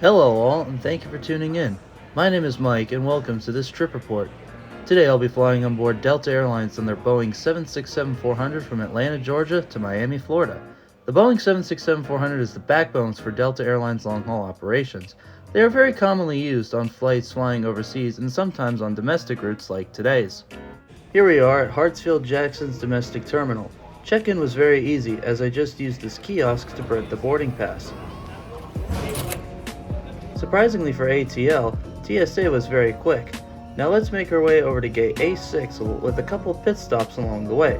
Hello all, and thank you for tuning in. My name is Mike, and welcome to this trip report. Today I'll be flying on board Delta Airlines on their Boeing 767-400 from Atlanta, Georgia to Miami, Florida. The Boeing 767-400 is the backbones for Delta Airlines long-haul operations. They are very commonly used on flights flying overseas and sometimes on domestic routes like today's. Here we are at Hartsfield-Jackson's domestic terminal. Check-in was very easy as I just used this kiosk to print the boarding pass. Surprisingly for ATL, TSA was very quick. Now let's make our way over to gate A6 with a couple pit stops along the way.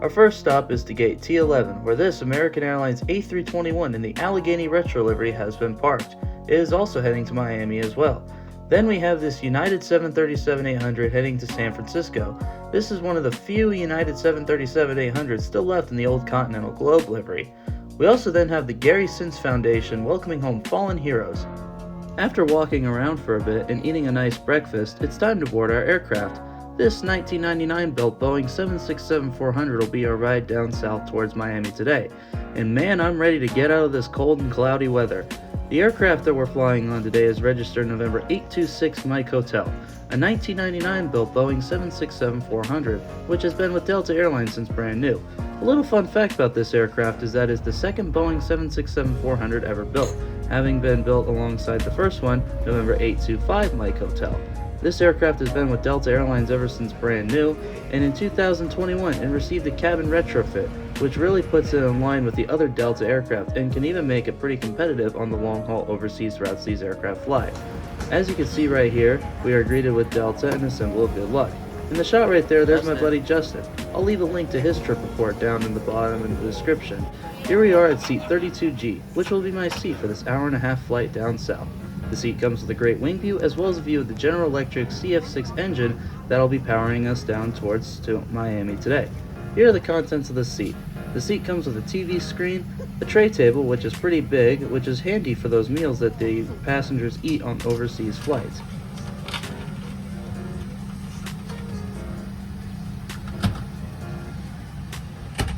Our first stop is to gate T11, where this American Airlines A321 in the Allegheny Retro livery has been parked. It is also heading to Miami as well. Then we have this United 737-800 heading to San Francisco. This is one of the few United 737-800s still left in the old Continental Globe livery. We also then have the Gary Since Foundation welcoming home fallen heroes. After walking around for a bit and eating a nice breakfast, it's time to board our aircraft. This 1999 built Boeing 767-400 will be our ride down south towards Miami today. And man, I'm ready to get out of this cold and cloudy weather. The aircraft that we're flying on today is registered November 826 Mike Hotel, a 1999 built Boeing 767-400, which has been with Delta Airlines since brand new. A little fun fact about this aircraft is that it's the second Boeing 767-400 ever built, having been built alongside the first one, November 825 Mike Hotel. This aircraft has been with Delta Airlines ever since brand new, and in 2021 it received a cabin retrofit, which really puts it in line with the other Delta aircraft and can even make it pretty competitive on the long-haul overseas routes these aircraft fly. As you can see right here, we are greeted with Delta and a symbol of good luck. In the shot right there's my buddy Justin. I'll leave a link to his trip report down in the bottom in the description. Here we are at seat 32G, which will be my seat for this hour-and-a-half flight down south. The seat comes with a great wing view as well as a view of the General Electric CF6 engine that'll be powering us down towards Miami today. Here are the contents of the seat. The seat comes with a TV screen, a tray table which is pretty big, which is handy for those meals that the passengers eat on overseas flights.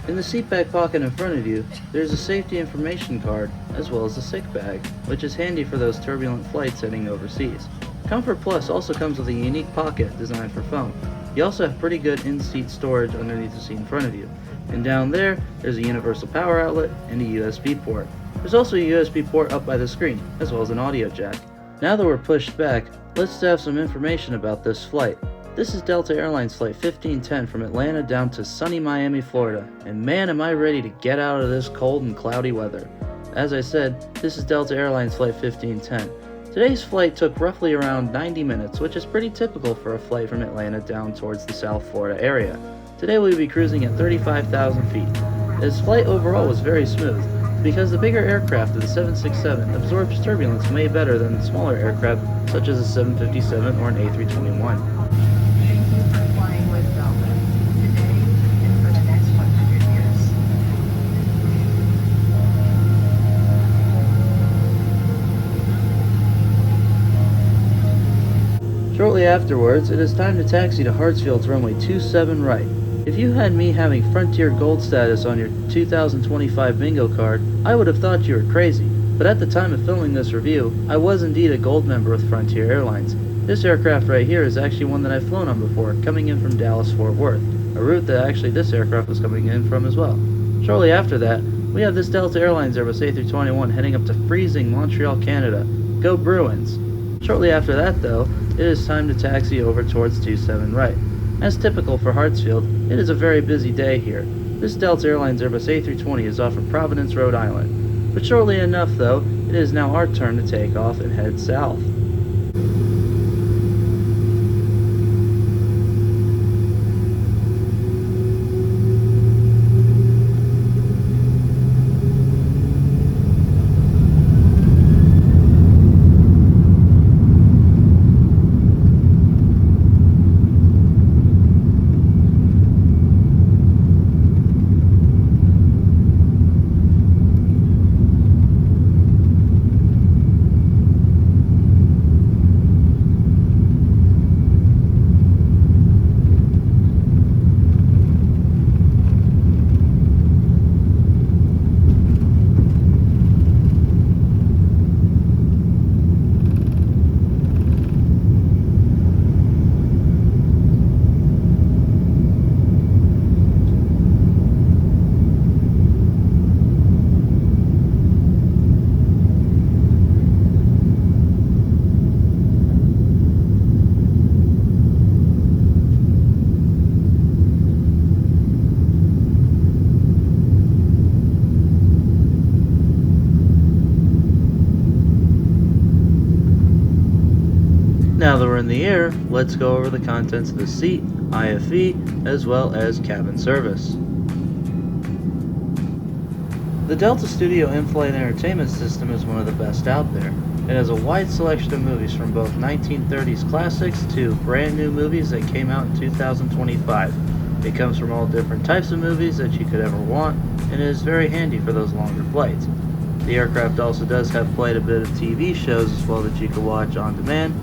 In the seat back pocket in front of you, there's a safety information card, as well as a sick bag, which is handy for those turbulent flights heading overseas. Comfort Plus also comes with a unique pocket designed for phone. You also have pretty good in-seat storage underneath the seat in front of you. And down there's a universal power outlet and a USB port. There's also a USB port up by the screen, as well as an audio jack. Now that we're pushed back, let's have some information about this flight. This is Delta Airlines Flight 1510 from Atlanta down to sunny Miami, Florida, and man am I ready to get out of this cold and cloudy weather. As I said, this is Delta Airlines Flight 1510. Today's flight took roughly around 90 minutes, which is pretty typical for a flight from Atlanta down towards the South Florida area. Today we'll be cruising at 35,000 feet. This flight overall was very smooth, because the bigger aircraft of the 767 absorbs turbulence way better than the smaller aircraft such as a 757 or an A321. Shortly afterwards, it is time to taxi to Hartsfield's runway 27 right. If you had me having Frontier Gold status on your 2025 bingo card, I would have thought you were crazy. But at the time of filming this review, I was indeed a gold member with Frontier Airlines. This aircraft right here is actually one that I've flown on before, coming in from Dallas-Fort Worth, a route that actually this aircraft was coming in from as well. Shortly after that, we have this Delta Airlines Airbus A321 heading up to freezing Montreal, Canada. Go Bruins! Shortly after that though, it is time to taxi over towards 27 right. As typical for Hartsfield, it is a very busy day here. This Delta Airlines Airbus A320 is off of Providence, Rhode Island. But shortly enough though, it is now our turn to take off and head south. Now that we're in the air, let's go over the contents of the seat, IFE, as well as cabin service. The Delta Studio in-flight entertainment system is one of the best out there. It has a wide selection of movies from both 1930s classics to brand new movies that came out in 2025. It comes from all different types of movies that you could ever want, and it is very handy for those longer flights. The aircraft also does have quite a bit of TV shows as well that you can watch on demand.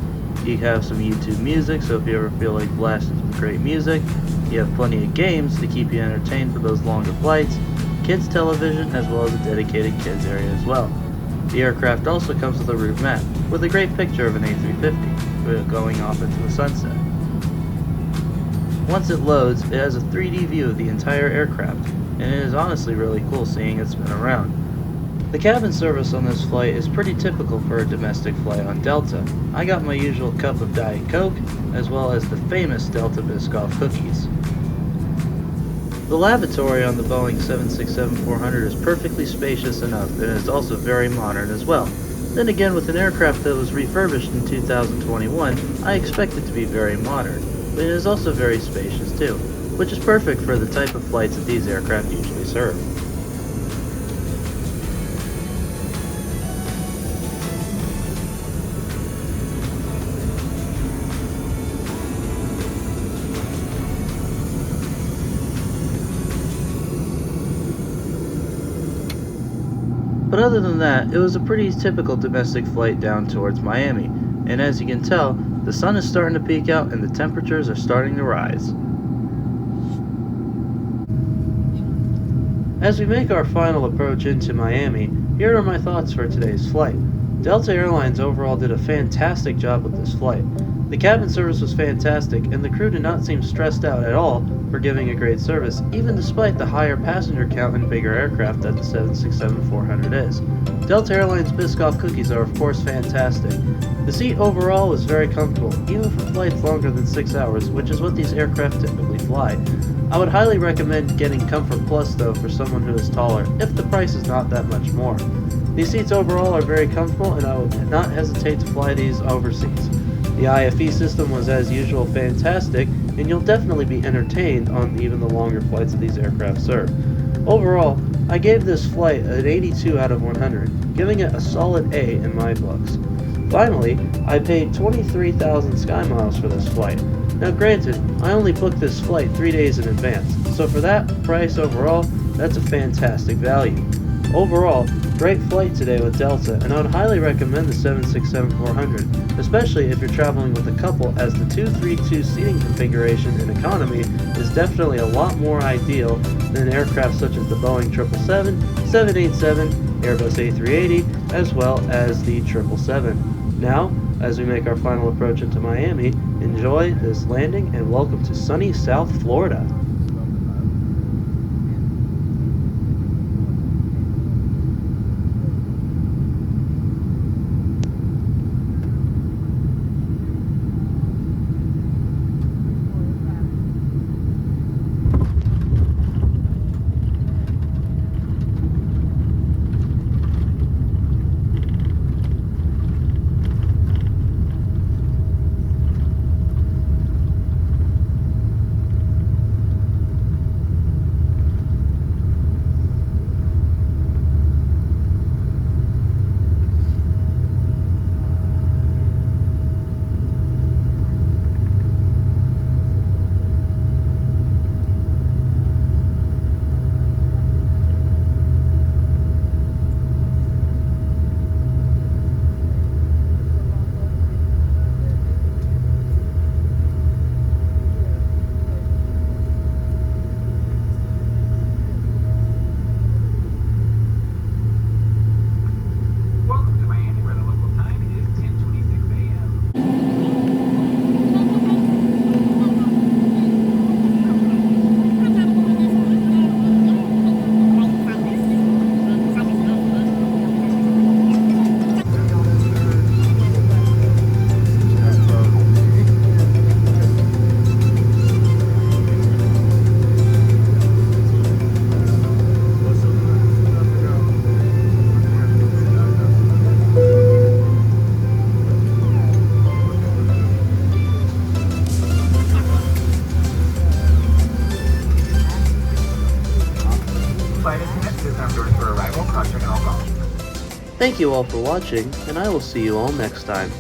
You have some YouTube music, so if you ever feel like blasting some great music, you have plenty of games to keep you entertained for those longer flights, kids television, as well as a dedicated kids area as well. The aircraft also comes with a route map, with a great picture of an A350 going off into the sunset. Once it loads, it has a 3D view of the entire aircraft, and it is honestly really cool seeing it spin around. The cabin service on this flight is pretty typical for a domestic flight on Delta. I got my usual cup of Diet Coke, as well as the famous Delta Biscoff cookies. The lavatory on the Boeing 767-400 is perfectly spacious enough, and it's also very modern as well. Then again, with an aircraft that was refurbished in 2021, I expect it to be very modern, but it is also very spacious too, which is perfect for the type of flights that these aircraft usually serve. But other than that, it was a pretty typical domestic flight down towards Miami, and as you can tell, the sun is starting to peek out and the temperatures are starting to rise. As we make our final approach into Miami, here are my thoughts for today's flight. Delta Airlines overall did a fantastic job with this flight. The cabin service was fantastic, and the crew did not seem stressed out at all for giving a great service, even despite the higher passenger count and bigger aircraft that the 767-400 is. Delta Airlines Biscoff cookies are of course fantastic. The seat overall was very comfortable, even for flights longer than 6 hours, which is what these aircraft typically fly. I would highly recommend getting Comfort Plus though for someone who is taller, if the price is not that much more. These seats overall are very comfortable, and I would not hesitate to fly these overseas. The IFE system was as usual fantastic, and you'll definitely be entertained on even the longer flights that these aircraft serve. Overall, I gave this flight an 82 out of 100, giving it a solid A in my books. Finally, I paid 23,000 Sky Miles for this flight. Now granted, I only booked this flight 3 days in advance, so for that price overall, that's a fantastic value. Overall, great flight today with Delta, and I would highly recommend the 767-400, especially if you're traveling with a couple, as the 232 seating configuration in economy is definitely a lot more ideal than aircraft such as the Boeing 777, 787, Airbus A380, as well as the 777. Now, as we make our final approach into Miami, enjoy this landing and welcome to sunny South Florida. Thank you all for watching, and I will see you all next time.